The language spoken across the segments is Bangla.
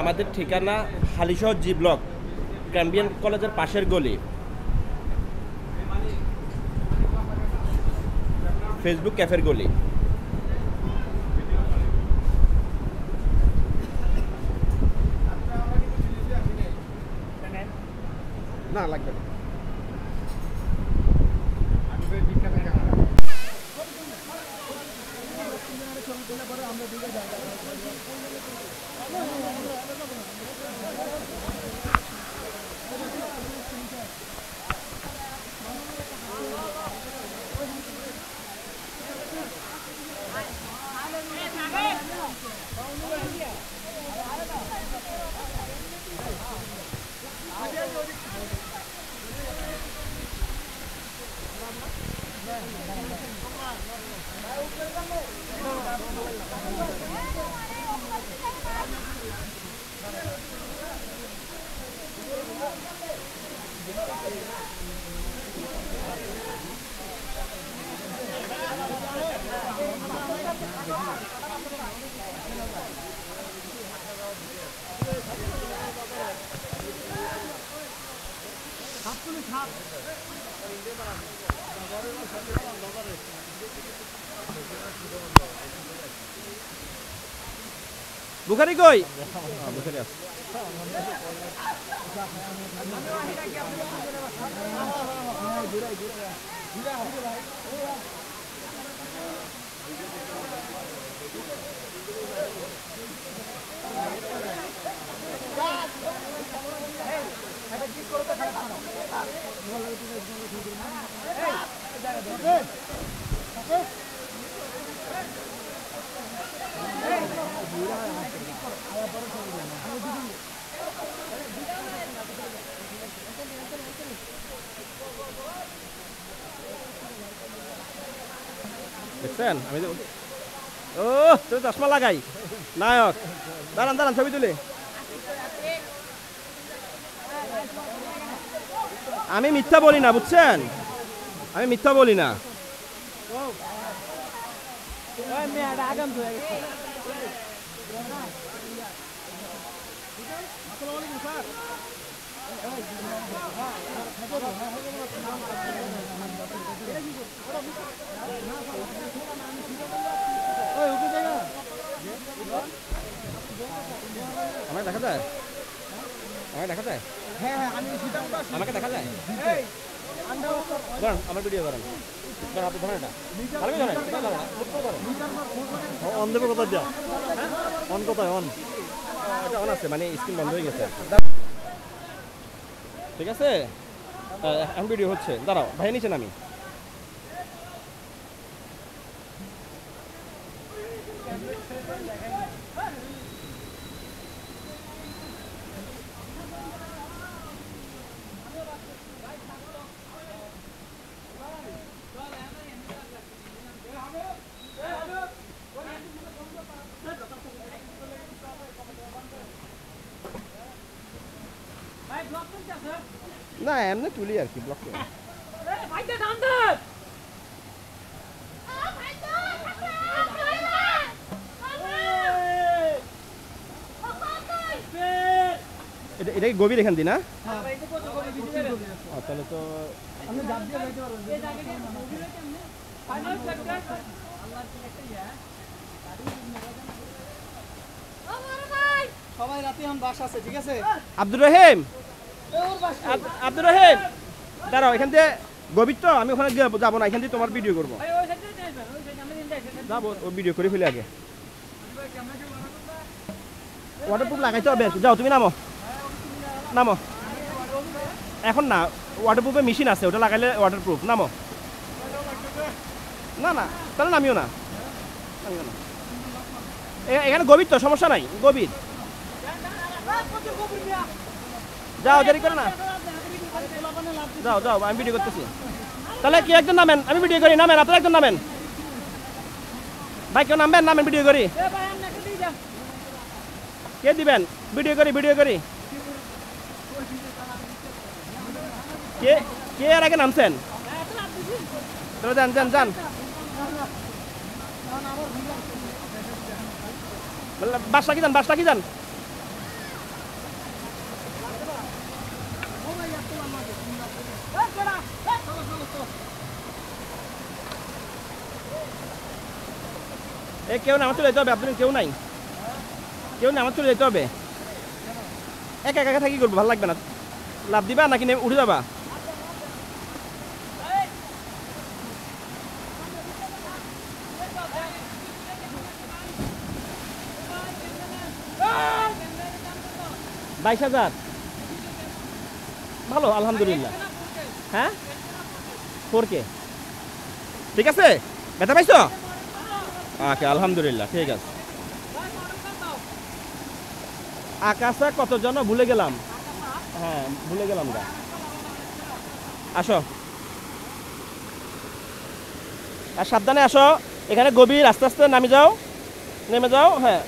আমাদের ঠিকানা হালিশহর জি ব্লক, ক্যাম্বিয়ান কলেজের পাশের গলি। ফেসবুক ক্যাফের গলি। না লাগবে না। বুখারি কই? বুখারি আছে। দেখছেন আমি ও তুই চশমা লাগাই নায়ক। দাঁড়ান দাঁড়ান ছবি তুলে। আমি মিথ্যা বলি না, বুঝছেন? আমি মিথ্যা বলি না। আমাকে দেখা যায়? আমাকে দেখা যায়? হ্যাঁ হ্যাঁ, আমাকে দেখা যায়? ধরেন আমার ভিডিও করেন। আপনি ধরেন এটা ভালো ধরেন, অন দেবে কোথায় যা? অন কোথায়? অন এটা অন আছে, মানে স্ক্রিন বন্ধ হয়ে গেছে। ঠিক আছে, এখন ভিডিও হচ্ছে। দাঁড়াও ভাই, নিচে নামি। না এমনি তুলি আর কি, ব্লক করে। এটা কি গভীর এখান দি না? তাহলে তো সবাই রাতে এখন বাস আছে, ঠিক আছে? আব্দুর রহিম, আব্দুর রহিম দাঁড়াও, এখান থেকে গভীর তো, আমি ওখানে যাবো না, এখান থেকে তোমার ভিডিও করবো। যাবো ও ভিডিও করে ফেলে আগে। ওয়াটারপ্রুফ লাগাইতে হবে। যাও তুমি নামো, নামো। এখন না, ওয়াটারপ্রুফের মেশিন আছে, ওটা লাগাইলে ওয়াটারপ্রুফ। নামো। না না, তাহলে নামিও না। এখানে গভীর তো, সমস্যা নাই, গভীর। যাও, দেরি করো না। যাও যাও, আমি ভিডিও করতেছি। তাহলে কি একজন নামেন, আমি ভিডিও করি। নামেন, আপনারা একজন নামেন। ভাই কেউ নামবেন? নামেন, ভিডিও করি। কে দিবেন? ভিডিও করি, ভিডিও করি। কে কে এর আগে নামছেন? যান যান যান। বাসটা কি যান, বাসটা কি যান। এ কেউ না, আমার চলে যেতে হবে। আপনি কেউ নাই, কেউ না, আমার চলে যেতে হবে। একা একা থাকি করবো, ভালো লাগবে না। লাভ দিবা নাকি উঠে যাবা? বাইশ হাজার, ভালো আলহামদুলিল্লাহ। হ্যাঁ 4K, ঠিক আছে। ব্যথা পাইছো? ওকে আলহামদুলিল্লাহ, ঠিক আছে। আকাশে কত জন ভুলে গেলাম। হ্যাঁ ভুলে গেলাম গা। আসো আর সাবধানে আসো, এখানে গভীর, আস্তে আস্তে নামে যাও, নেমে যাও। হ্যাঁ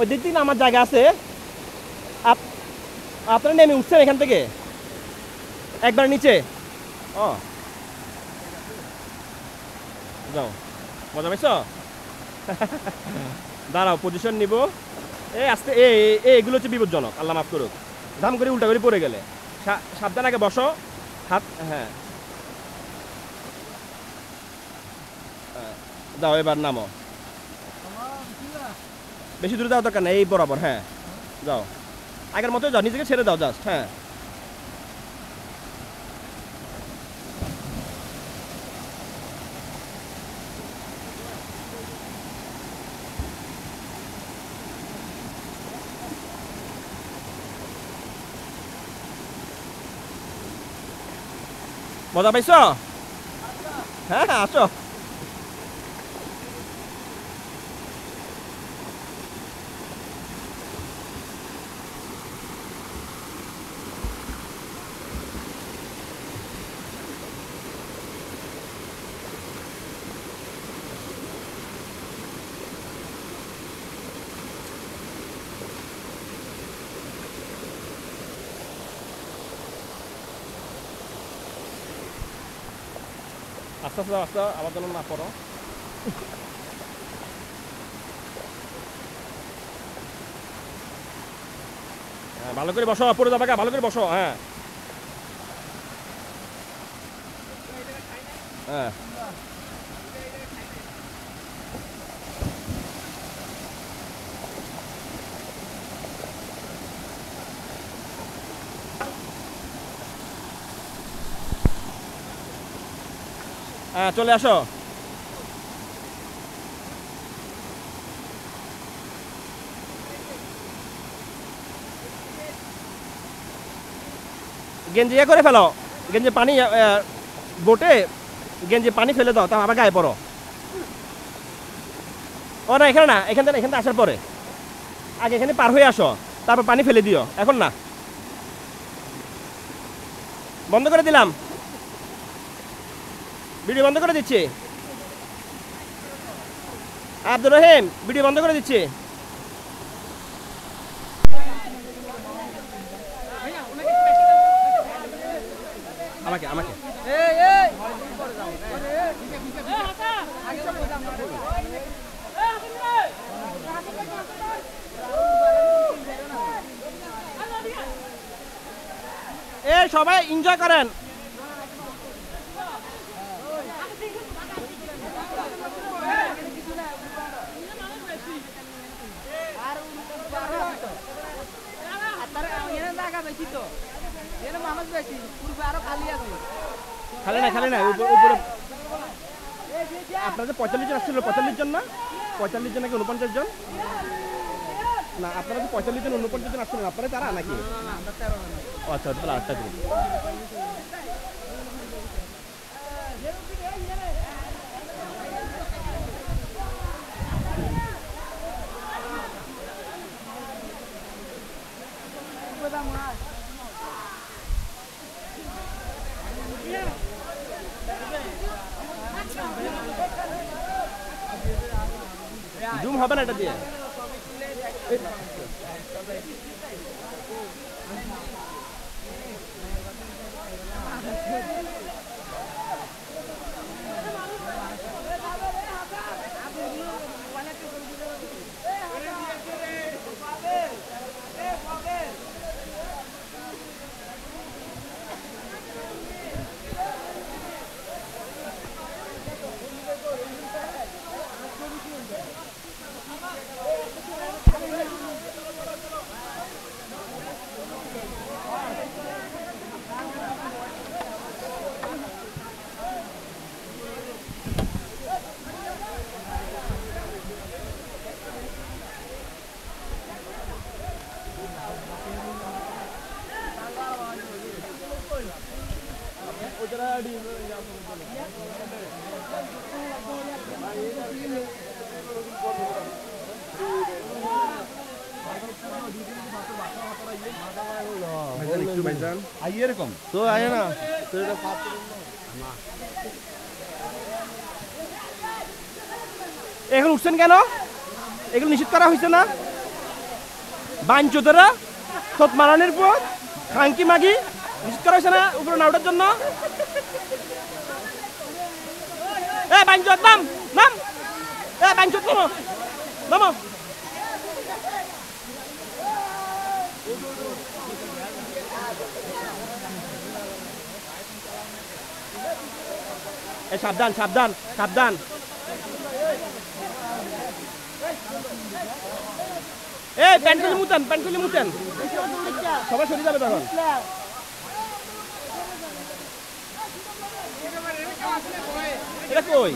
ওই দিক থেকে আমার জায়গা আছে। আপনারা নেমে উঠছেন এখান থেকে একবার নিচে। ও যাও, মজা পাইছ? দাঁড়াও, পজিশন নিব। এই আস্তে, এগুলো হচ্ছে বিপজ্জনক, আল্লাহ মাফ করুক। ধাম করে উল্টা করে পড়ে গেলে সাবধান, আগে বসো। হাত, হ্যাঁ যাও, এবার নামো। বেশি দূরে যাওয়া দরকার নেই, এই বরাবর। হ্যাঁ যাও, আগের মতো যাও, নিজেকে ছেড়ে দাও জাস্ট। হ্যাঁ মজা পাইছ? হ্যাঁ হ্যাঁ আসো। আস্তে আস্তে আস্তে, আমার জন্য না পড়ো। হ্যাঁ ভালো করে বসো, পড়ে যাবে, ভালো করে বসো। হ্যাঁ হ্যাঁ হ্যাঁ চলে আসো। গেঞ্জি ইয়ে করে ফেলো, গেঞ্জি পানি, বোটে গেঞ্জি পানি ফেলে দাও, তা আবার গায়ে পড়ো। ও না, এখানে না, এখান থেকে আসার পরে আগে এখানে পার হয়ে আসো, তারপর পানি ফেলে দিও। এখন না, বন্ধ করে দিলাম, ভিডিও বন্ধ করে দিচ্ছি। আব্দুর রহিম, ভিডিও বন্ধ করে দিচ্ছি। আমাকে আমাকে সবাই এনজয় করেন। খালি না উপরে আপনাদের 45 জন আসছিল, 45 জন না, 45 জন নাকি 49 জন না, আপনারা তো 45 জন 49 জন আসছিলেন, আপনারা তারা নাকি? আচ্ছা তাহলে আরেকটা গ্রুপ। জুম হবে না এটা দিয়ে। এরকম তো আয় না এখন উঠছেন কেন? এগুলো নিষেধ করা হয়েছে না? বাঞ্চোদেরা সৎ মারানের পর খাঙ্কি মাগি নিষেধ করা হয়েছে না উপরে না ওঠার জন্য? এ বাঞ্চোদ নাম নাম, এ বাঞ্চোদ নামো নামো। এ সাবধান সাবধান সাবধান। এই প্যান্টগুলি মুতেন, প্যান্টগুলি মুতেন, সবাই সরে যাবে তখন। এটা কই?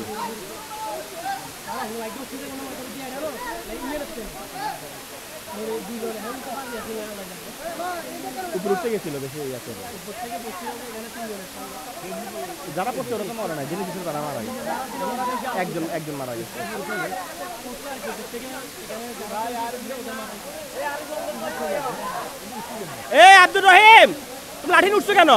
উপর উঠতে গেছিল বেশি যারা পড়ছে ওরা তো মরে নাই, যিনি কিছু তারা মারা গেছে, একজন একজন মারা গেছে। এ আব্দুর রহিম, তুমি লাঠি উঠছো কেন?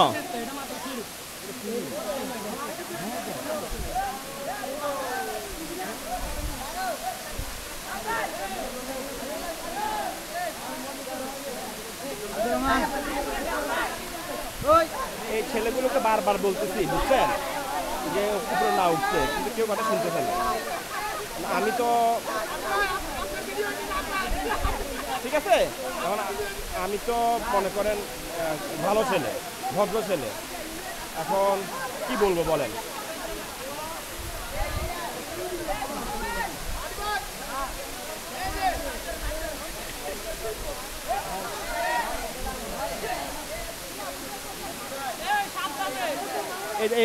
এই ছেলেগুলোকে বারবার বলতেছি বুঝছেন যে উপরে না উঠছে, কিন্তু কেউ কথা শুনতেছে না। আমি তো ঠিক আছে, এখন আমি তো মনে করেন ভালো ছেলে, ভদ্র ছেলে, এখন কি বলবো বলেন?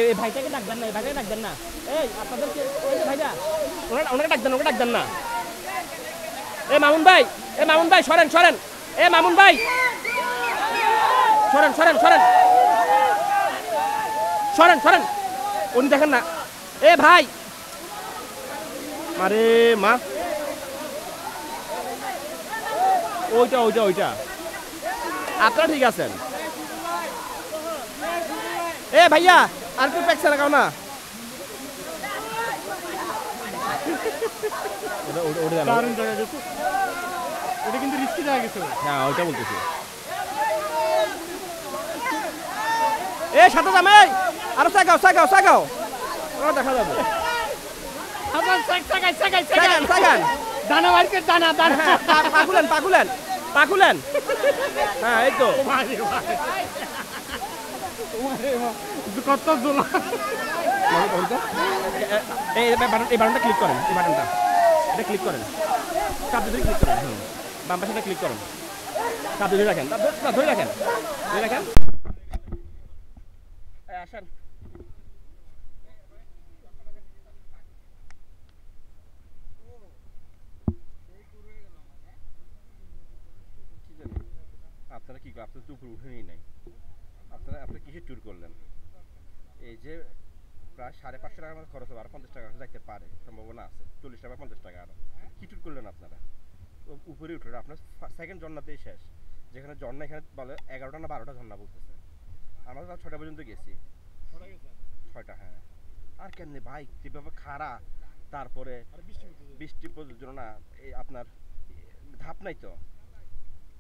এই ভাইটাকে ডাকবেন না, এই ভাইটাকে ডাকবেন না। এই আপনাদেরকে ভাইটা ওনাকে ডাকবেন, ওনাকে ডাকবেন না। এ মামুন ভাই, এ মামুন ভাই সরেন সরেন, এ মামুন ভাই সরেন সরেন সরেন সরেন সরেন, উনি দেখেন না। এ ভাই, আরে মা, ওইটা ওইটা ওইটা, আপনারা ঠিক আছেন? এ ভাইয়া আর একটু প্যাকসা লাগাও না। এটা কিন্তু রিস্কি জায়গা গেছে। হ্যাঁ ওইটা বলতেছি। এ সাথে জামাই আরো সাগাও সাগাও সাগাও, ওরা দেখা যাবে। আবার সাগাই সাগাই সাগান সাগান, দানা মার্কেট দানা দানা, পাকুলেন পাকুলেন পাকুলেন। হ্যাঁ এই তো কত জোলা। এই বাটনটা ক্লিক করেন, এই বাটনটা এটা ক্লিক করেন, চাপ ধরে ক্লিক করেন, বাম পাশেটা ক্লিক করেন, চাপ ধরে রাখেন, ধরে রাখেন, ধরে রাখেন। আসেন আপনারা কি, আপনার তো উপরে উঠেই নাই, আপনারা কিসের ট্যুর করলেন? এই যে প্রায় 550 টাকার মতো খরচ হবে, আর 50 টাকা যাইতে পারে, সম্ভাবনা আছে, 40 টাকা 50 টাকা। আরো কি ট্যুর করলেন আপনারা? উপরে উঠলেন, আপনার সেকেন্ড ঝর্ণাতেই শেষ, যেখানে ঝর্ণা এখানে বলে 11টা না 12টা ঝর্ণা বলতেছে, আমরা তো 6টা পর্যন্ত গেছি। 6টা, হ্যাঁ। আর কেমনি ভাই যেভাবে খাড়া, তারপরে বৃষ্টি প্রযোজ্য না, এই আপনার ধাপ নাই তো,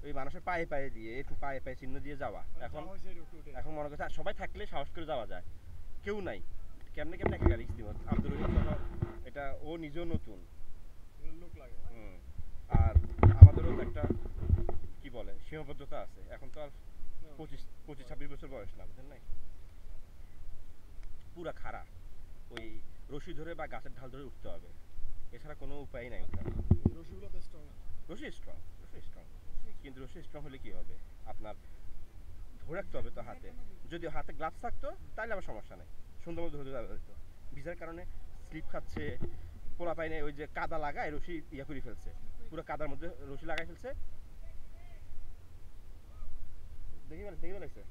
ওই মানুষের পায়ে পায়ে দিয়ে এরকম পায়ে পায়ে চিহ্ন দিয়ে যাওয়া। এখন এখন মনে করছে সবাই থাকলে সাহস করে যাওয়া যায়, কেউ নাই, কেমনে কেমনে একটা রিস্ক দিব। আব্দুর রহিম এটা ও নিজেও নতুন লোক লাগে, আর আমাদেরও একটা কি বলে সীমাবদ্ধতা আছে, এখন তো আর 25-26 বছর বয়স না, বুঝলেন নাই? পুরা খাড়া, ওই রশি ধরে বা গাছের ঢাল ধরে উঠতে হবে, এছাড়া কোনো উপায় নাই উঠার। রশি স্ট্রং, রশি স্ট্রং, কিন্তু রশি স্ট্রং হলে কি হবে, আপনার ধরে রাখতে হবে তো হাতে। যদি হাতে গ্লাভস থাকতো তাহলে আবার সমস্যা নেই, সুন্দর মতো ধরে যাওয়া যেত। ভিজার কারণে স্লিপ খাচ্ছে, পোলা পাইনে ওই যে কাদা লাগায় রশি ইয়া করে ফেলছে, পুরো কাদার মধ্যে রশি লাগাই ফেলছে। দেখি দেখি লাগছে,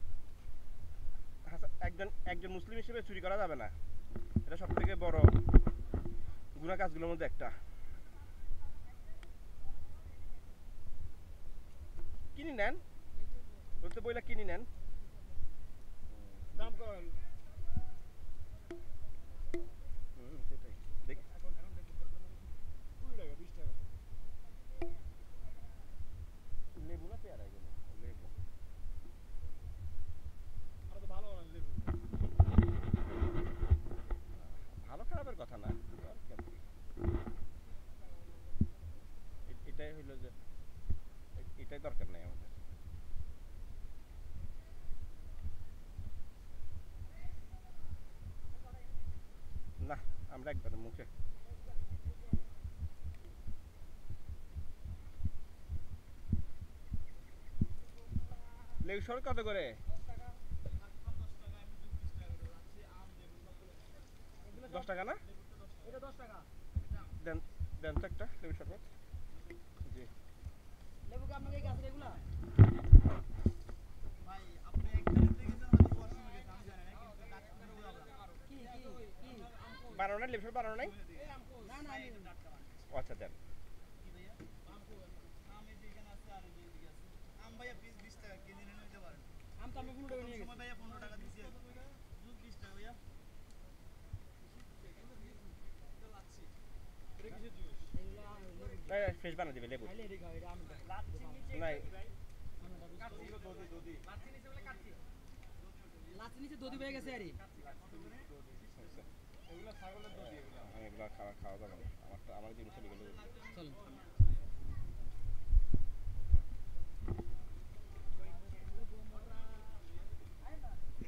একজন একজন মুসলিম হিসেবে চুরি করা যাবে না, এটা সব থেকে বড় গুনাহ কাজগুলোর মধ্যে একটা। কিনে নেন, বলতে বইলা কিনে নেন। দাম কম। সেটাই দেখি। এখন 20 টাকা 20 টাকা। লেবু না পেয়ারা এগুলো? লেবু। আর তো ভালো না লেবু। ভালো খারাপের কথা না, দরকার কি? এটাই হইলো যে এটাই দরকার নাই আমাদের। না, আমরা একবারে মুখে। লেবু সর কত করে? 10 টাকা না? এটা 10 টাকা। দেন দেন তো একটা লেবু শরবত। জি। লেবু কি আপনাদের এই গাছের এগুলা? ভাই আপনি একখানে দেখেছেন হয়তো ওয়াশরুমে গেছে আমি জানি না কিন্তু কাজ করে উড়াবো কি বানানো নাই লেবু শরবত বানানো নাই? না না আমি ও আচ্ছা দেন। কি ভাইয়া আম এই যে এখানে আছে আর এই যে এদিকে আছে আম ভাইয়া পিস 20 টাকা কেজি নিয়ে নিতে পারেন আম তো আমি 15 টাকা নিয়ে সময় গেছি। ভাইয়া 15 টাকা দিছি জুস 20 টাকা ভাইয়া ফ্রেশ বানা দিবে লেবু। খাইলে এদিকে খাও, এটা আমি খাই। নাই লাচ্ছি নিচে দধি পেয়ে গেছে আরে। আমি এগুলো খাওয়া খাওয়া যাবে না, আমার জিনিস চলে গেলে চলুন।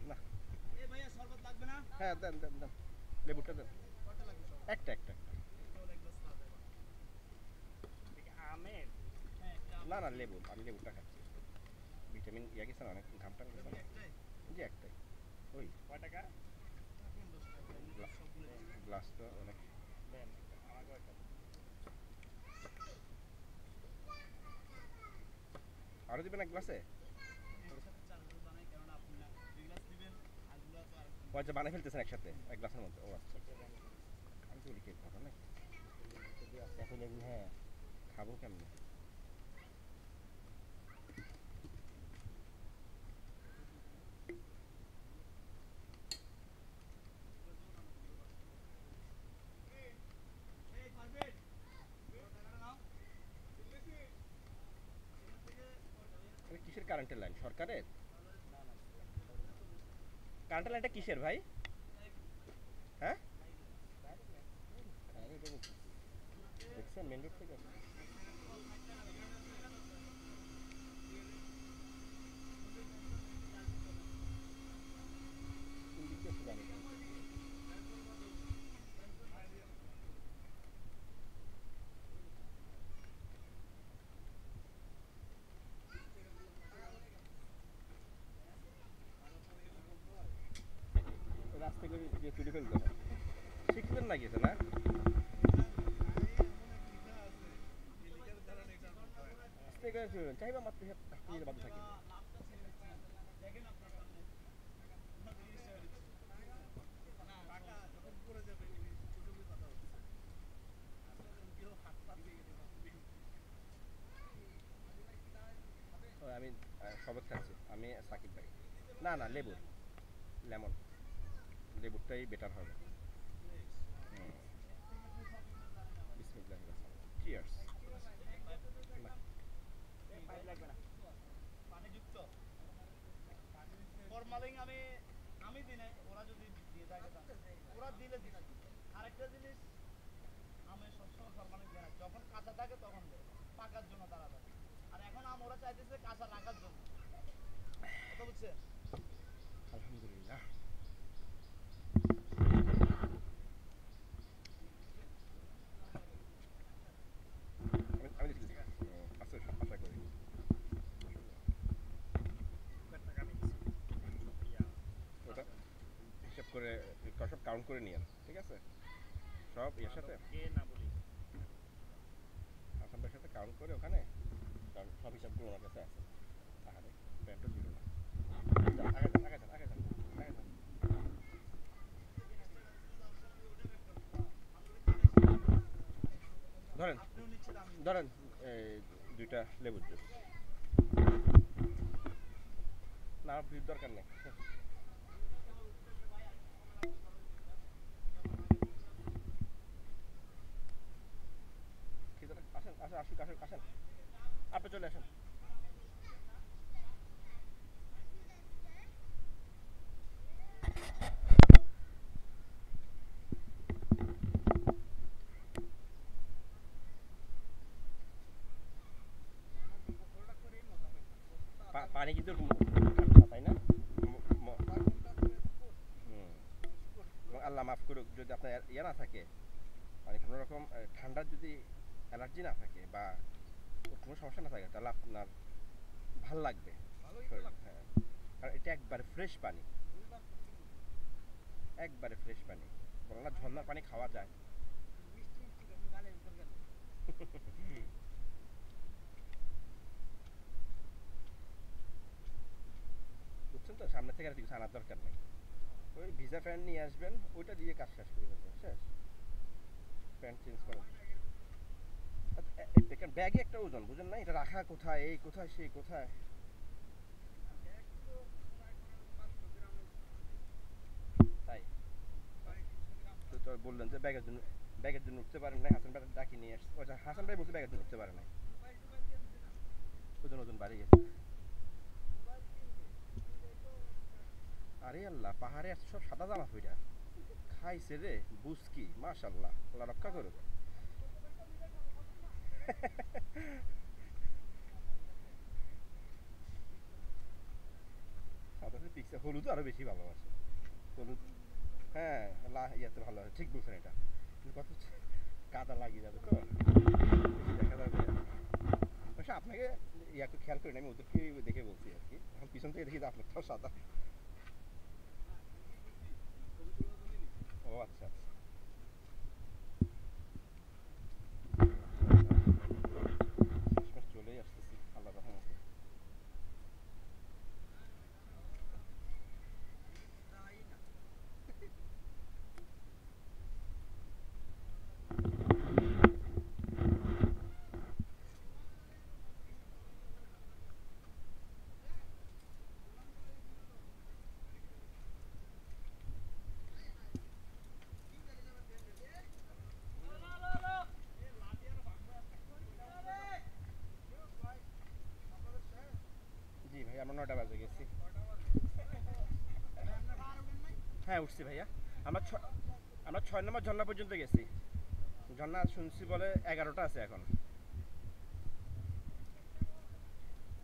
না। এই ভাইয়া শরবত লাগবে না হ্যাঁ দেন দেন দেন, লেবুটা দেন। কয়টা লাগবে শরবত একটা একটা একটা। তাহলে এক গ্লাস লাল দেবা আমের হ্যাঁ একটা আম না না লেবু, আমি লেবুটা খাচ্ছি। ভিটামিন ইয়া গেছে না, অনেক ঘামটা গেছে না। একটাই জি একটাই। ওই কয় টাকা? রাখেন 10 টাকা এমনি সবগুলো দিন। গ্লাস তো অনেক। দেন আমাকে একটা। আরো দিবেন এক গ্লাসে? একসাথে 4 গ্লাস বানাই কারণ আপনি না 2 গ্লাস দিবেন আগুলা তো আর ও আচ্ছা বানিয়ে ফেলতেছেন একসাথে এক গ্লাসের মধ্যে? ও আচ্ছা। আমি তো বলি কে ঘটনা নাকি এত লেবু, হ্যাঁ খাবো কেমনে? এই পারবেন টাকাটা নাও এটা কিসের কারেন্টের লাইন? সরকারের কারেন্টের লাইনটা কিসের ভাই? হ্যাঁ আমি তো বলছি। দেখছেন মেন রোড থেকে? কোন দিক দিয়ে আসছে জানি না। রাস্তা করে যে তুলে ফেলতে হয়, শিখলেন না গেছে না? আস্তে করে ফেলবেন, চাইবা মাত্র হাতে বাধ্য থাকি। লাভটা ছেড়ে দিচ্ছি দেখেন আপনার সামনে আমরা 30 টাকা দিচ্ছি না টাকা যখন পড়ে যাবে ছোট করে কথা হচ্ছে আসলে কেউ হাত পা দিয়ে গেছে ও, আমি শরবত খাচ্ছি, আমি সাকিব ভাই। না না লেবুর, লেমন লেবুরটাই বেটার হবে। বিসমিল্লাহ, চিয়ার্স। পানি যুক্ত ফরমালিন আমি দিই নাই ওরা যদি দিয়ে থাকে ওরা দিলে দিনা আরেকটা জিনিস আমি সবসময় ফরমালিন দিই না যখন কাঁচা থাকে তখন দেয় পাকার জন্য তারা দেয় আর এখন ওরা চাইতেছে কাঁচা রাখার জন্য কথা বুঝছেন আলহামদুলিল্লাহ। আমি দিচ্ছি। আচ্ছা আশা করি ওটা হিসাব করে সব কাউন্ট করে নিয়েন, ঠিক আছে? সব এর সাথে হাসান ভাইয়ের সাথে কাউন্ট করে ওখানে, কারণ সব হিসাবগুলো ওনার কাছে আছে। আহারে প্যান্টও ছিল না। আগে যান আগে যান আগে যান আগে যান। ধরেন আপনিও নিচ্ছেন আমি ধরেন দুইটা লেবুর জুস না ভিড় দরকার নেই আসেন আসেন আসুক আসুক আসেন আপনি চলে আসেন পানি কিন্তু এরকম ঠান্ডা তাই না এবং আল্লাহ মাফ করুক যদি আপনার ইয়ে না থাকে মানে কোনো রকম ঠান্ডার যদি অ্যালার্জি না থাকে বা কোনো সমস্যা না থাকে তাহলে আপনার ভাল লাগবে হ্যাঁ কারণ এটা একবারে ফ্রেশ পানি একবারে ফ্রেশ পানি বলো না ঝর্ণার পানি খাওয়া যায় বুঝছেন তো সামনে থেকে আর কিছু আনার দরকার নেই ওই ভিজা ফ্যান নিয়ে আসবেন ওইটা দিয়ে কাজ শেষ করে ফেলবেন শেষ ফ্যান চেঞ্জ করেন দেখেন ব্যাগে একটা ওজন বুঝেন না এটা রাখা কোথায় এই কোথায় সেই কোথায় তাই তো বললেন যে ব্যাগের জন্য উঠতে পারেন নাই হাসান ভাই ডাকি নিয়ে আসছে হাসান ভাই বলছে ব্যাগের জন্য উঠতে পারে নাই ওজন ওজন বাড়ি গেছে আরে আল্লাহ পাহাড়ে সব সাদা জামা ফিরা খাইছে রে বুঝকি মাশাআল্লাহ আল্লাহ রক্ষা করুক সাদাতে পিকচার হলুদ আরো বেশি ভালোবাসে হলুদ হ্যাঁ ইয়াতে ভালো আছে ঠিক বলছেন এটা কিন্তু কথা হচ্ছে কাদা লাগিয়ে যাবে তো বেশি দেখা যাবে অবশ্য আপনাকে ইয়াকে খেয়াল করি না আমি ওদেরকে দেখে বলছি আর কি এখন পিছন থেকে দেখি যে আপনারটাও সাদা ও আচ্ছা আচ্ছা শেষমেশ চলেই আসতেছি আল্লাহ রহমতে জি ভাই আমরা 9টা বাজে গেছি হ্যাঁ উঠছি ভাইয়া আমরা 6 নম্বর ঝর্ণা পর্যন্ত গেছি ঝর্ণা শুনছি বলে 11টা আছে এখন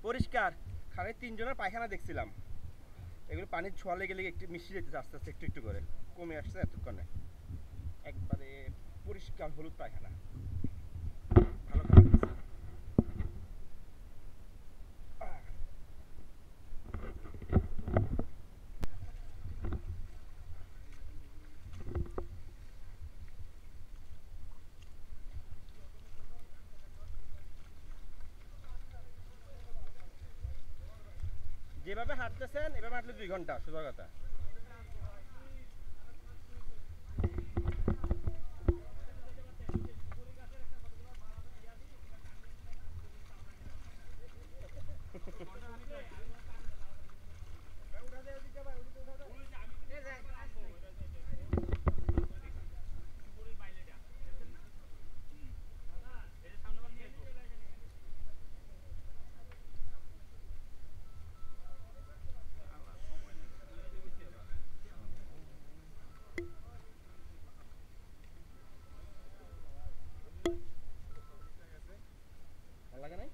পরিষ্কার খালি 3 জনের পায়খানা দেখছিলাম এগুলো পানির ছোঁয়া লেগে লেগে একটু মিশিয়ে যেতেছে আস্তে আস্তে একটু একটু করে কমে আসছে এতক্ষণে একবারে পরিষ্কার হলুদ পায়খানা ভালো খাবার দিচ্ছে যেভাবে হাঁটতেছেন এভাবে হাঁটলে 2 ঘন্টা সোজা কথা ভালো লাগে নাই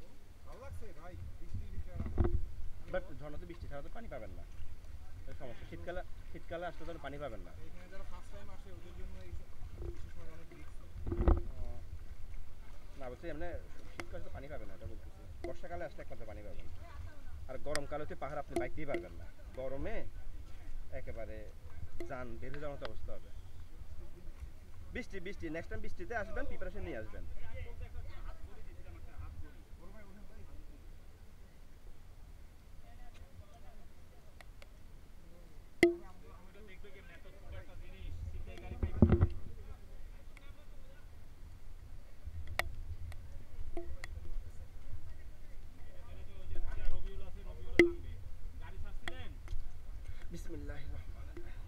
বাট ঝর্ণাতে বৃষ্টি ছাড়া তো পানি পাবেন না এই সমস্যা শীতকালে আসলে তো পানি পাবেন না না বলছি এমনি শীতকালে তো পানি পাবেন না এটা বলতেছি বর্ষাকালে আসলে একমাত্র পানি পাবেন আর গরমকালে তো পাহাড় আপনি বাইক দিয়ে পারবেন না গরমে একেবারে যান বের হয়ে যাওয়ার মতো অবস্থা হবে বৃষ্টি নেক্সট টাইম বৃষ্টিতে আসবেন প্রিপারেশন নিয়ে আসবেন বিসমিল্লাহির রহমানির রহিম।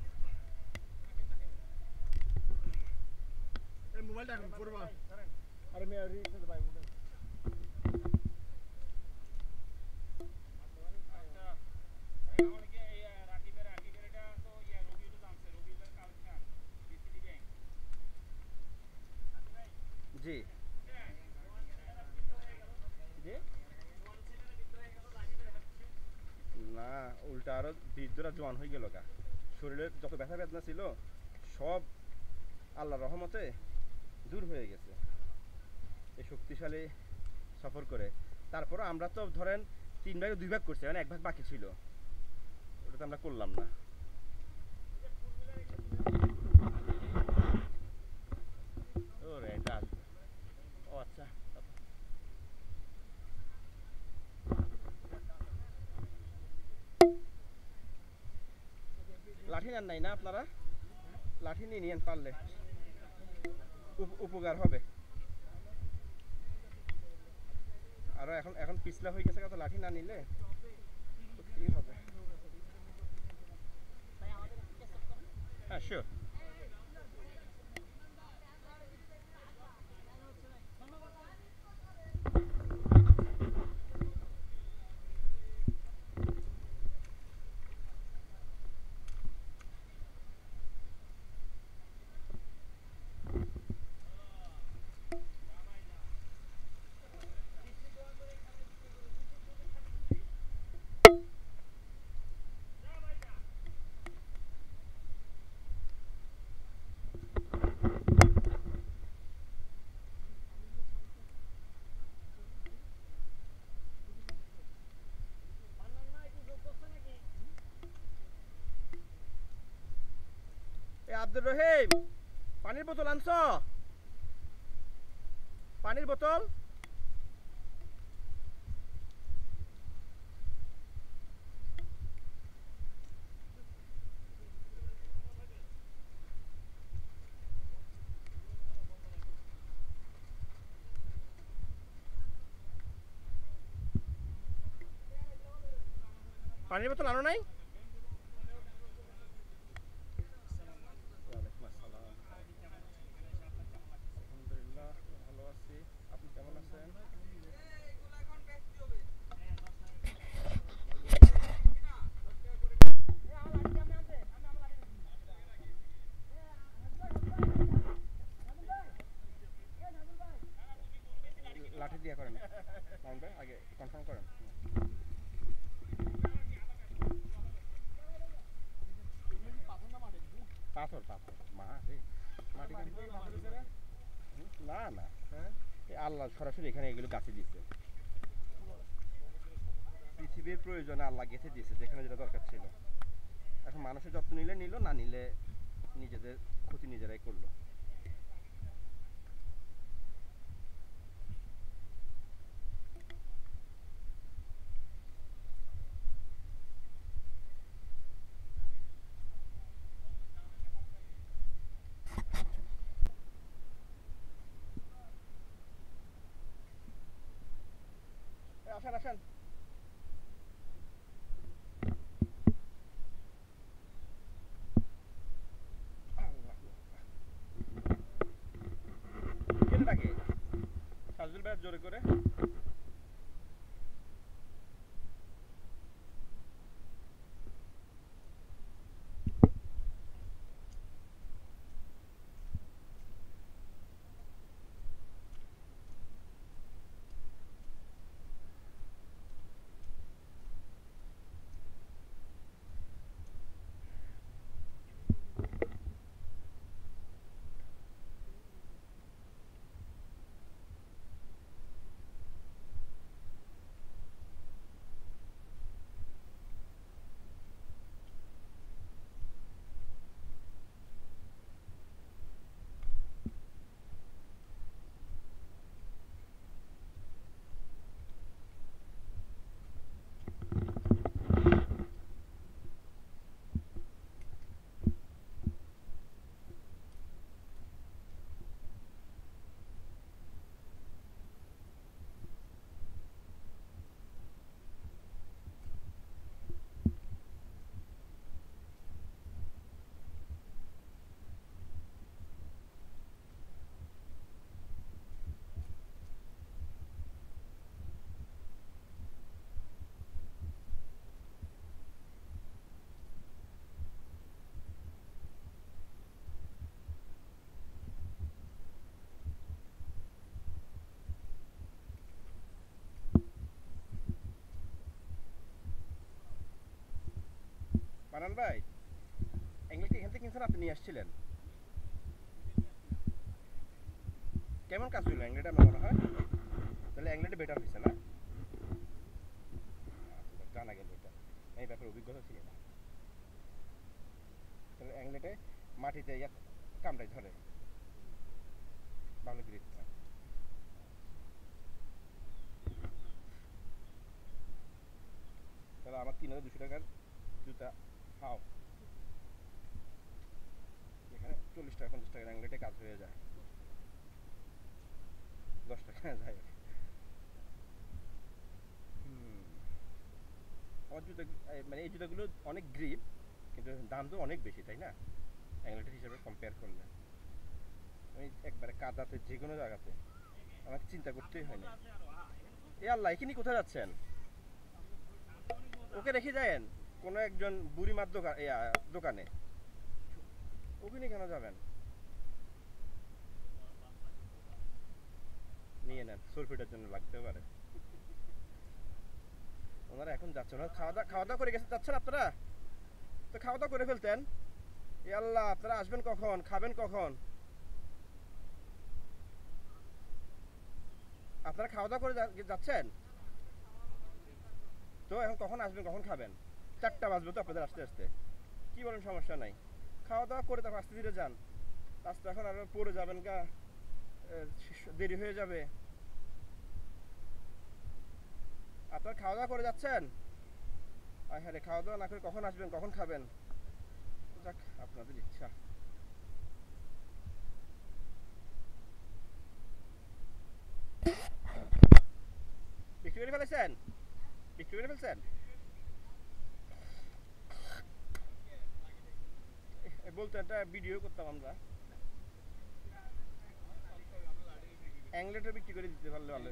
এই মোবাইলটা এখন করবা আরে মেয়ে রিক্সা ভাই উঠে জি জি না, উল্টা আরো বৃদ্ধরা জোয়ান হয়ে গেল গা। শরীরের যত ব্যথা বেদনা ছিল সব আল্লাহর রহমতে দূর হয়ে গেছে এই শক্তিশালী সফর করে। তারপরও আমরা তো ধরেন 3 ভাগে 2 ভাগ করছি, মানে 1 ভাগ বাকি ছিল, ওটা তো আমরা করলাম না। ওরে এটা আসবে। ও আচ্ছা, লাঠি নেন নাই না আপনারা? লাঠি নিয়ে নিয়েন পারলে, উপকার হবে। আরো এখন এখন পিছলা হয়ে গেছে, কত লাঠি না নিলে কি হবে। হ্যাঁ শিওর। এ আব্দুর রহিম, পানির বোতল আনছ? পানির বোতল। পানির বোতল আনো নাই? ওয়ালাইকুম আসসালাম। আলহামদুলিল্লাহ ভালো আছি, আপনি কেমন আছেন? লাঠি দিয়ে করেন মামুন ভাই, আগে কনফার্ম করেন। পাথর পাথর মা রে, মাটি না না, আল্লাহ সরাসরি এখানে এগুলো গাছে দিচ্ছে। পৃথিবীর প্রয়োজনে আল্লাহ গেঁথে দিয়েছে যেখানে যেটা দরকার ছিল। এখন মানুষের যত্ন নিলে নিল, না নিলে নিজেদের ক্ষতি নিজেরাই করলো। আসেন আসেন। কেটে ডাকে সাজুল ভাই জোরে করে। মানান ভাই, এগুলো কি এখান থেকে কিনছেন, আপনি নিয়ে আসছিলেন? কেমন কাজ হইলো অ্যাংলেটা আমার মনে হয়? তাহলে অ্যাংলেটা বেটার হয়েছে না? আচ্ছা, জানা গেল এটা, আমি এই ব্যাপারে অভিজ্ঞতা ছিল না। তাহলে অ্যাংলেটে মাটিতে কামড়াই ধরে ভালো গ্রিপ হয়। তাহলে আমার ৩,২০০ টাকার জুতা হাও, এখানে ৪০ টাকা ৫০ টাকার অ্যাংলেটে কাজ হয়ে যায়, ১০ টাকা যাই হোক। আমার জুতা মানে এই জুতাগুলো অনেক গ্রিপ, কিন্তু দাম তো অনেক বেশি, তাই না? অ্যাংলেটের হিসাবে কম্পেয়ার করলে আমি একবারে কাদাতে যে কোনো জায়গাতে আমাকে চিন্তা করতেই হয় না। এ আল্লাহ, এখানে কোথায় যাচ্ছেন? ওকে রেখে যায়েন কোনো একজন বুড়িমার দোকানে, ওখানে কেন যাবেন? নিয়ে নেন, সোলফিটের জন্য লাগতে পারে। ওনারা এখন যাচ্ছেন, খাওয়া দাওয়া করে গেছে, যাচ্ছেন আপনারা তো খাওয়া দাওয়া করে ফেলতেন। এ আল্লাহ, আপনারা আসবেন কখন, খাবেন কখন? আপনারা খাওয়া দাওয়া করে যাচ্ছেন তো এখন কখন আসবেন, কখন খাবেন? 4টা বাজবে তো আপনাদের আসতে আসতে। কি বলেন, সমস্যা নাই, খাওয়া দাওয়া করে তারপর আস্তে ধীরে যান। রাস্তা এখন আরো পড়ে যাবেন গা, দেরি হয়ে যাবে। আপনারা খাওয়া দাওয়া করে যাচ্ছেন? আর হ্যাঁ, খাওয়া দাওয়া না করে কখন আসবেন, কখন খাবেন? যাক, আপনাদের ইচ্ছা। বিক্রি করে ফেলেছেন? বিক্রি করে ফেলছেন? বলতে একটা ভিডিও করতাম আমরা, অ্যাংলেটও বিক্রি করে দিতে পারলে ভালো।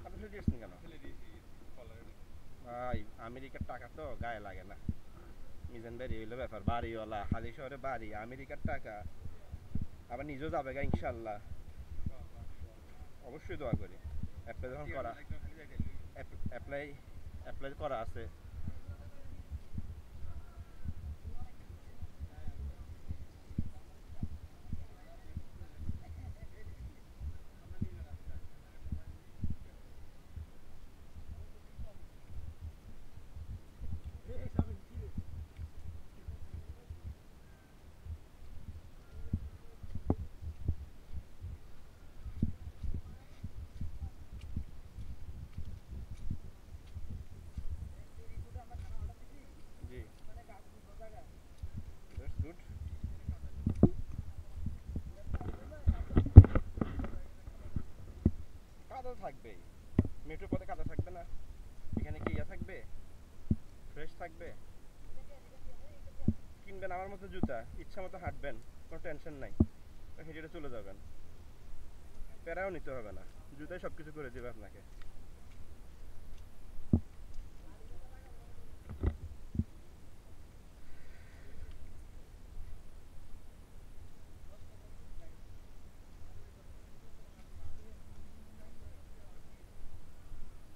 আপনি ফেলে দিয়েছেন কেন ভাই? আমেরিকার টাকা তো গায়ে লাগে না। মিজান বাড়ি হইলো ব্যাপার, বাড়িওয়ালা, হালি শহরে বাড়ি, আমেরিকার টাকা। আবার নিজেও যাবে গা ইনশাল্লাহ, অবশ্যই দোয়া করি। অ্যাপ্লাই যখন করা, অ্যাপ্লাই অ্যাপ্লাই করা আছে। জি, দ্যাটস গুড। কাদা থাকবেই, মেট্রো পথে কাদা থাকবে না? এখানে কি ইয়া থাকবে, ফ্রেশ থাকবে। কিনবেন আমার মতো জুতা, ইচ্ছা মতো হাঁটবেন, কোনো টেনশন নাই, হেঁটে হেঁটে চলে যাবেন, প্যারাও নিতে হবে না, জুতাই সব কিছু করে দেবে আপনাকে।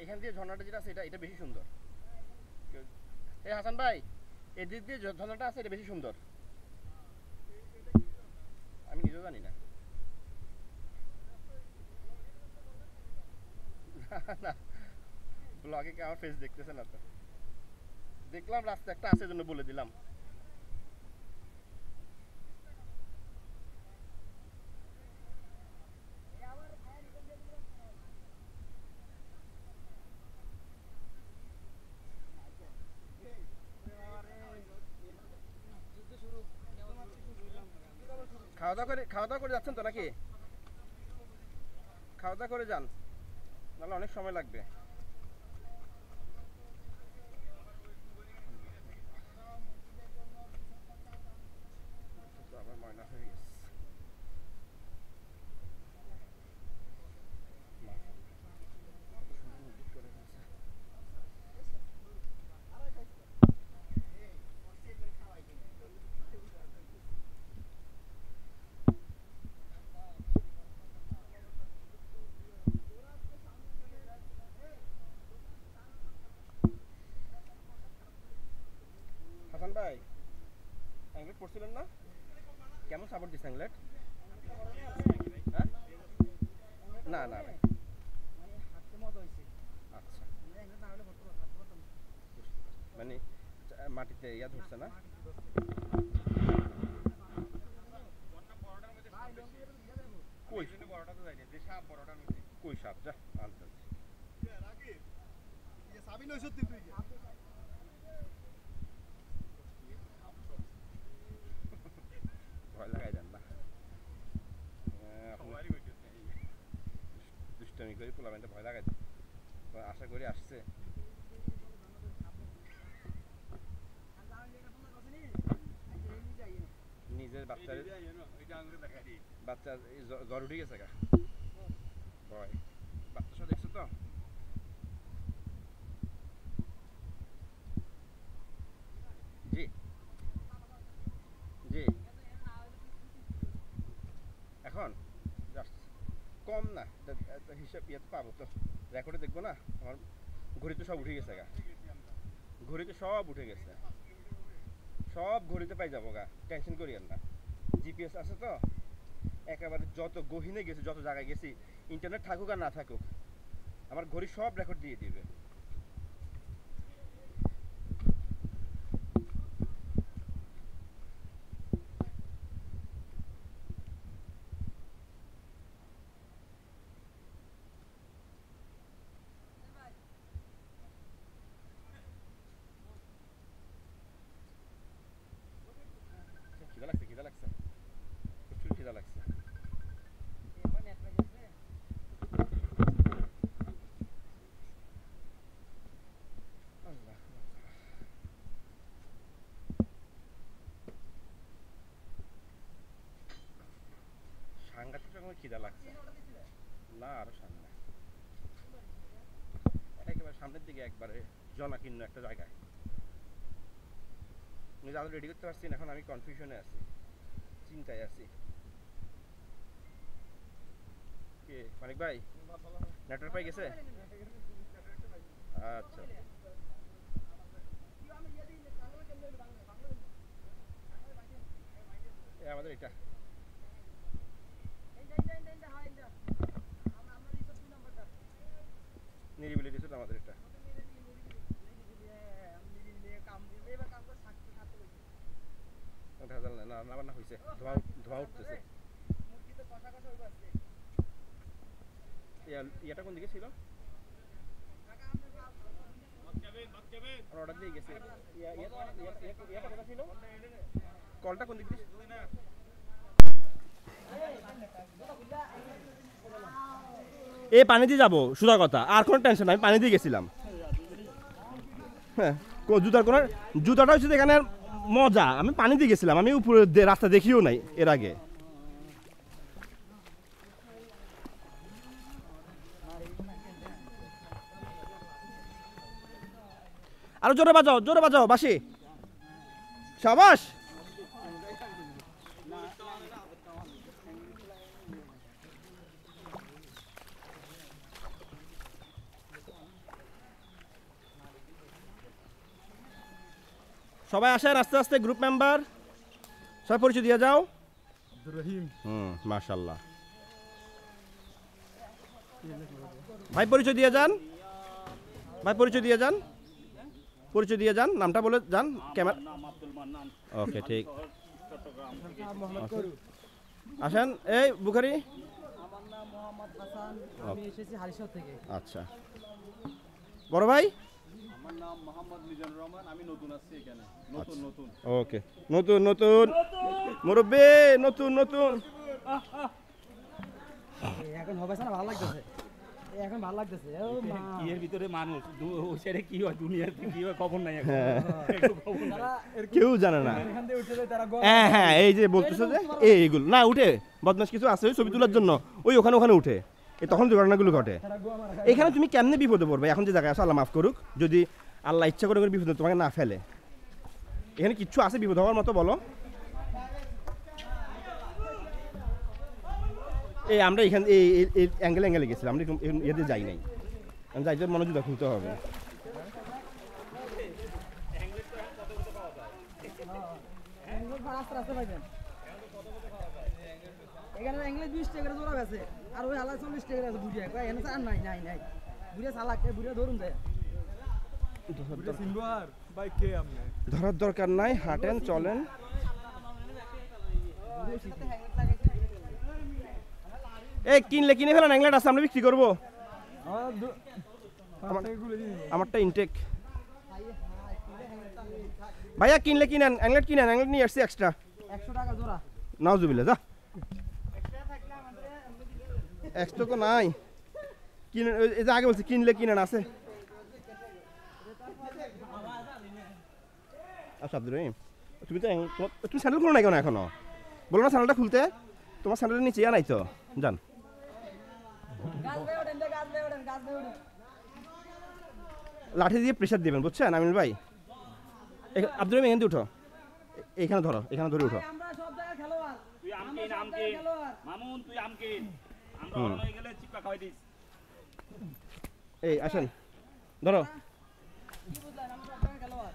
এখান দিয়ে ঝর্ণাটা যেটা আছে, এটা এটা বেশি সুন্দর। এই হাসান ভাই, এদিক দিয়ে ঝর্ণাটা আছে, এটা বেশি সুন্দর। আমি নিজেও জানি না। না, ব্লগে কি আমার ফেস দেখতেছেন না তো? দেখলাম রাস্তা একটা আছে, জন্য বলে দিলাম। খাওয়া দাওয়া করে যাচ্ছেন তো নাকি? খাওয়া দাওয়া করে যান, নাহলে অনেক সময় লাগবে। আবার ময়লা হয়ে গেছে। পড়ছিলেন না? কেমন সাপোর্ট দিচ্ছে অ্যাংলেট? হ্যাঁ? না না ভাই। আচ্ছা মানে মাটিতে ইয়া ধরছে না? কই কই সাপ যা আনতে ভয় লাগাই দেন না। দুষ্টামি করে পোলাবেনটা ভয় লাগাই দেন। আশা করি আসছে। নিজের বাচ্চার জ্বর উঠে গেছে গা ভয়। বাচ্চা সব দেখছো তো? জি জি এখন জাস্ট কম না হিসাব ইয়ে তো পাবো তো, রেকর্ডে দেখবো না। আমার ঘড়িতে সব উঠে গেছে গা, ঘড়িতে সব উঠে গেছে, সব ঘড়িতে পাই যাবো গা, টেনশন করিয়েন না। জিপিএস আছে তো, একেবারে যত গহীনে গেছি, যত জায়গায় গেছি, ইন্টারনেট থাকুক আর না থাকুক, আমার ঘড়ি সব রেকর্ড দিয়ে দিবে। খিদা লাগছে, খিদা লাগছে, প্রচুর খিদা লাগছে। সাংঘাতিক রকমের খিদা লাগছে। না আরো সামনে, একেবারে সামনের দিকে, একবারে জনাকীর্ণ একটা জায়গায়। আমি যাদের রেডি করতে পারছি না, এখন আমি কনফিউশনে আছি, চিন্তায় আছি। কে মানিক ভাই, নেটওয়ার্ক পাই গেছে? আচ্ছা আমাদের এটা নিরিবিলি রিসোর্ট, আমাদের এটা রান্না হয়েছে, ধোয়া উঠতেছে। ইয়েটা কোন দিকে ছিল? অর্ডার দিয়ে গেছে। ইয়েটা কোথা ছিল? কলটা কোন দিক দিয়ে? এই পানি দিয়ে যাবো, সোজা কথা, আর কোনো টেনশন নাই, আমি পানি দিয়ে গেছিলাম। হ্যাঁ, জুতার কোনো, জুতাটা হচ্ছে এখানে মজা, আমি পানি দিয়ে গেছিলাম, আমি উপরে রাস্তা দেখিও নাই এর আগে। আরো জোরে বাজাও, জোরে বাজাও বাঁশি, সাবাস। সবাই আসেন আস্তে আস্তে, গ্রুপ মেম্বার সবাই পরিচয় দিয়ে যাও। মাশাআল্লাহ, ভাই পরিচয় দিয়ে যান, ভাই পরিচয় দিয়ে যান, পরিচয় দিয়ে যান, নামটা বলে যান। ক্যামেরা, ওকে ঠিক। আসেন, এই বুখারি। আমার নাম মোহাম্মদ হাসান, আমি এসেছি হালিশহর থেকে। আচ্ছা, বড় ভাই? আমার নাম মোহাম্মদ মিজানুর রহমান, আমি নতুন আসছি এখানে, নতুন নতুন। ওকে, নতুন নতুন মুরব্বি, নতুন নতুন। এখন হবে না, ভালো লাগতেছে, এখন ভালো লাগতেছে। ও মা, কি এর ভিতরে মানুষ, ওই সাইডে কি হয়, দুনিয়াতে কি হয় খবর নাই। তারা কেউ জানে না। এখান থেকে উঠে যায়, তারা হ্যাঁ হ্যাঁ, এই যে বলতেছে যে এইগুলো না উঠে, বদমাশ কিছু আছে ওই ছবি তোলার জন্য, ওই ওখানে ওখানে উঠে, তখন দুর্ঘটনাগুলো ঘটে। এখানে তুমি কেমনে বিপদে পড়বে? এখন যে জায়গায় আছো, আল্লাহ মাফ করুক, যদি আল্লাহ ইচ্ছা করে বিপদে তোমাকে না ফেলে। এখানে কিচ্ছু আছে বিপদ হওয়ার মতো বলো? এই আমরা এখানে এই অ্যাঙ্গেলে অ্যাঙ্গেলে গেছিলাম, আমরা এতে যাই নাই, আমি যাইতে মনোযোগ খুলতে হবে। রাস্তা রাস্তা পাইবেন এখানে ইংলিশ 20 টাকা জোড়া আছে আর ওই হালা 40 টাকা আছে বুঝিয়া কয় এনে আর নাই নাই নাই বুড়িয়া চালাক বুড়িয়া ধরুন যায় ধরার দরকার নাই, হাঁটেন চলেন। এই কিনলে কিনে ফেলেন, অ্যাংলেট আছে আমরা বিক্রি করবো। আমারটা ইনটেক। ভাইয়া কিনলে কিনেন, অ্যাংলেট কিনেন, অ্যাংলেট নিয়ে আসছি এক্সট্রা 100 টাকা জোড়া। নাউজুবিল্লাহ, যা এক্সট্রা তো নাই। কিনে এই যে আগে বলছি কিনলে কিনেন আছে। আচ্ছা আব্দুর রহিম, তুমি তো তুমি স্যান্ডেল খুলো না কেন এখনো? বলো না স্যান্ডেলটা খুলতে, তোমার স্যান্ডেলের নিচে নাই তো, যান। লাঠি দিয়ে প্রেশার দিবেন, বুঝছেন আমিন ভাই? আব্দুর রহিম এখান দিয়ে উঠো, এখানে ধরো, এখানে ধরে উঠো। আমরা সব জায়গায় খেলোয়াড়। তুই আমকিন আমকিন মামুন, তুই আমকিন, আমরা অন্য হয়ে গেলে চিপকা খাওয়াই দিস। এই আসেন, ধরো। কি বুঝলেন? আমরা সব জায়গায় খেলোয়াড়।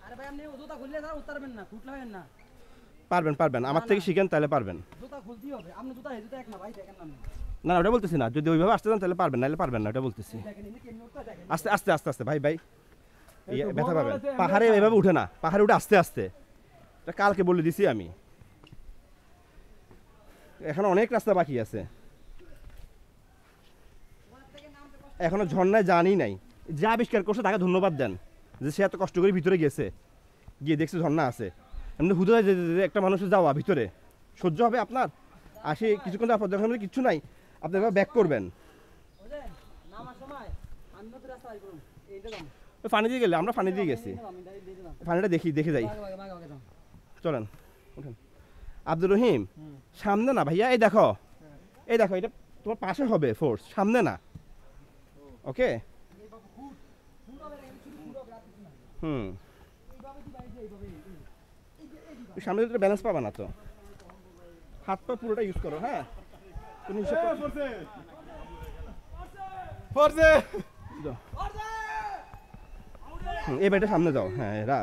আরে ভাই আপনি জুতা খুললে স্যার উত্তরবেন না, ফুটলে হবেন না। পারবেন পারবেন, আমার থেকে শিখেন তাহলে পারবেন। জুতা খুলতেই হবে। আপনি জুতা এক না ভাই, দেখেন না। না না ওটা বলতেছি না, যদি ওইভাবে আসতে চান তাহলে পারবেন, নাহলে পারবেন না, ওটা বলতেছি। দেখেন এমনি কেমনে উঠতে দেখেন। আস্তে আস্তে আস্তে আস্তে ভাই ভাই, ব্যথা পাবেন। পাহাড়ে এভাবে উঠে না, পাহাড়ে উঠে আস্তে আস্তে। এটা কালকে বলে দিছি আমি, এখন অনেক রাস্তা বাকি আছে, এখনো ঝর্ণায় জানি নাই। যে আবিষ্কার করছে তাকে ধন্যবাদ দেন, যে সে এত কষ্ট করে ভিতরে গেছে, গিয়ে দেখছে ঝর্ণা আছে। এমনি হুদে একটা মানুষের যাওয়া ভিতরে সহ্য হবে আপনার? আসে কিছুক্ষণ আপনার যখন কিচ্ছু নাই, আপনি এবার ব্যাক করবেন। বুঝলেন? নামার সময় আমি তো রাস্তা আই করুন। এইটা দাম। পানি দিয়ে গেলে, আমরা পানি দিয়ে গেছি, আমি দিয়ে দিলাম। পানিটা দেখে যাই। মাগে দাও। চলেন উঠেন। আব্দুর রহিম সামনে না ভাইয়া, এই দেখো, এই দেখো, এটা তোমার পাশে হবে ফোর্স, সামনে না। ওকে, হুম, সামনে তো ব্যালেন্স পাবা না তো, হাত পা পুরোটা ইউজ করো। হ্যাঁ তুমি এই বাড়িটা সামনে যাও। হ্যাঁ এরা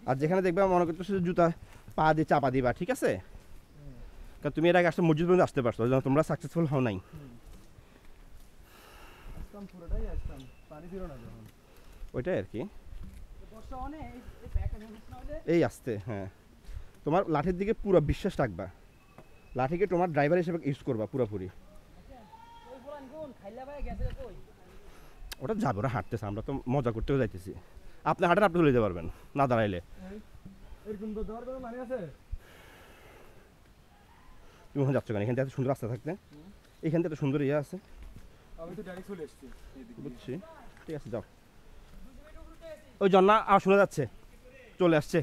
আর যেখানে দেখবে মনে করতেছো জুতা পা দিয়ে চাপা দিবা, ঠিক আছে? কারণ তুমি এর আগে আসলে মসজিদ পর্যন্ত আসতে পারছো, যেন তোমরা সাকসেসফুল হও নাই। ওইটাই আর কি, এই আসতে। হ্যাঁ তোমার লাঠির দিকে পুরো বিশ্বাস রাখবা, লাঠিকে তোমার ড্রাইভার হিসেবে ইউজ করবা পুরোপুরি। ওটা যাবে, ওরা হাঁটতেছে, আমরা তো মজা করতেও যাইতেছি। আপনি হাঁটেন, আপনি চলে যেতে পারবেন না দাঁড়াইলে। তুমি ওখানে যাচ্ছ কেন? এখান থেকে এত সুন্দর রাস্তা থাকতে, এখান থেকে এত সুন্দর ইয়ে আছে। বুঝছি, ঠিক আছে যাও। ওই জন্না আর শোনা যাচ্ছে, চলে আসছে।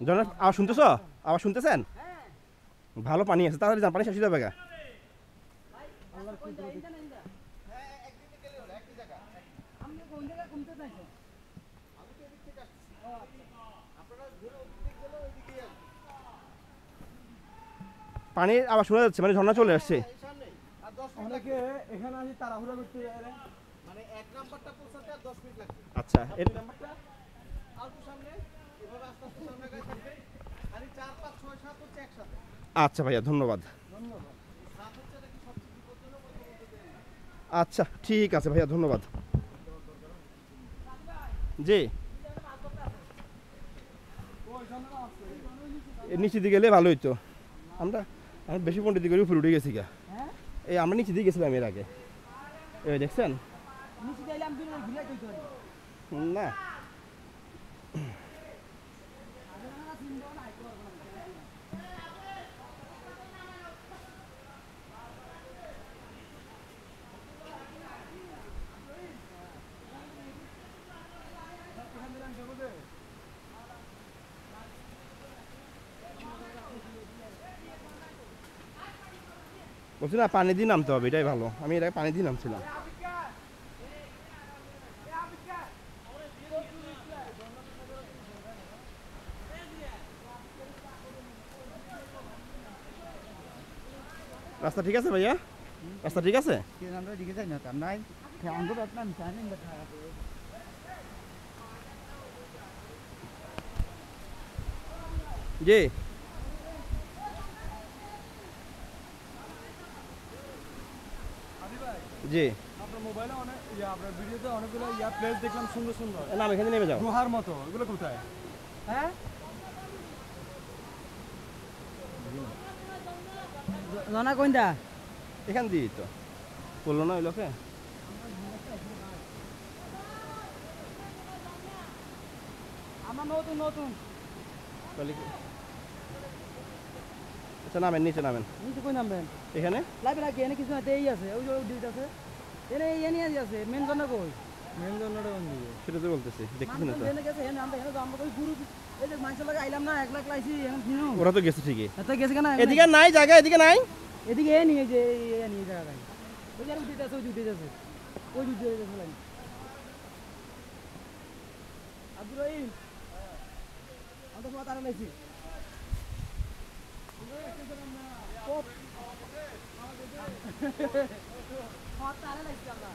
জন্না আবার শুনতেছ? আবার শুনতেছেন? ভালো পানি আছে, তাড়াতাড়ি যান, পানি শেষ হয়ে যাবে গা। পানি আবার শোনা যাচ্ছে, মানে ঝর্ণা চলে আসছে। অনেকে এখানে আসি তাড়াহুড়া করতে মানে 1 নাম্বারটা পৌঁছাতে আর 10 মিনিট লাগবে। আচ্ছা এর নাম্বারটা আলটু সামনে এভাবে আস্তে আস্তে সামনে গিয়ে থাকবে। খালি 4 5 6 7 হচ্ছে একসাথে। আচ্ছা ভাইয়া ধন্যবাদ। আচ্ছা ঠিক আছে ভাইয়া, ধন্যবাদ। জি এর নিচে দিকে গেলে ভালো হইতো। আমরা বেশি পন্ডিত করে উপরে উঠে গেছি গা। এই আমরা নিচে দিয়ে গেছিলাম এর আগে, এই দেখছেন না? বলছি না, পানি দিয়ে নামতে হবে, এটাই ভালো। আমি এর আগে পানি দিয়ে নামছিলাম। রাস্তা ঠিক আছে ভাইয়া? রাস্তা ঠিক আছে? কি নাম দিকে যাই না কাম নাই আঙ্গো বাতনা জানি না খারাপ জি জি আপনার মোবাইলে অনেক আপনার ভিডিওতে অনেকগুলো প্লেস দেখলাম সুন্দর সুন্দর নাম এখানে নেমে যাও। গুহার মতো এগুলো কোথায়? হ্যাঁ জানা কোনটা এখান দিয়েই তো বললো না ওই লোকে। আমার নতুন নতুন তাহলে আচ্ছা নামেন, নিচে নামেন। নিচে কই নামবেন এখানে লাইভে রাখি এনে কিছু আছে এই আছে ওই যে ডিউটি আছে এনে এনে আছে মেন জন্য কই মেন জন্যটা কোন দিকে? সেটা তো বলতেছি, দেখতেছি না তো। এনে গেছে এনে আমরা এনে তো আমরা ওই গুরু এই যে মাইসের লাগে আইলাম না 1 লাখ লাইছি এখন কিনো ওরা তো গেছে ঠিকই। এত গেছে কেন এদিকে নাই জায়গা, এদিকে নাই। এদিকে এ নিয়ে যে এ নিয়ে জায়গা নাই ওই যে উঠে যাচ্ছে ওই উঠে যাচ্ছে ওই উঠে যাচ্ছে লাইন আব্দুল রহিম আমরা তো তারা লাইছি তারা লাইছি আমরা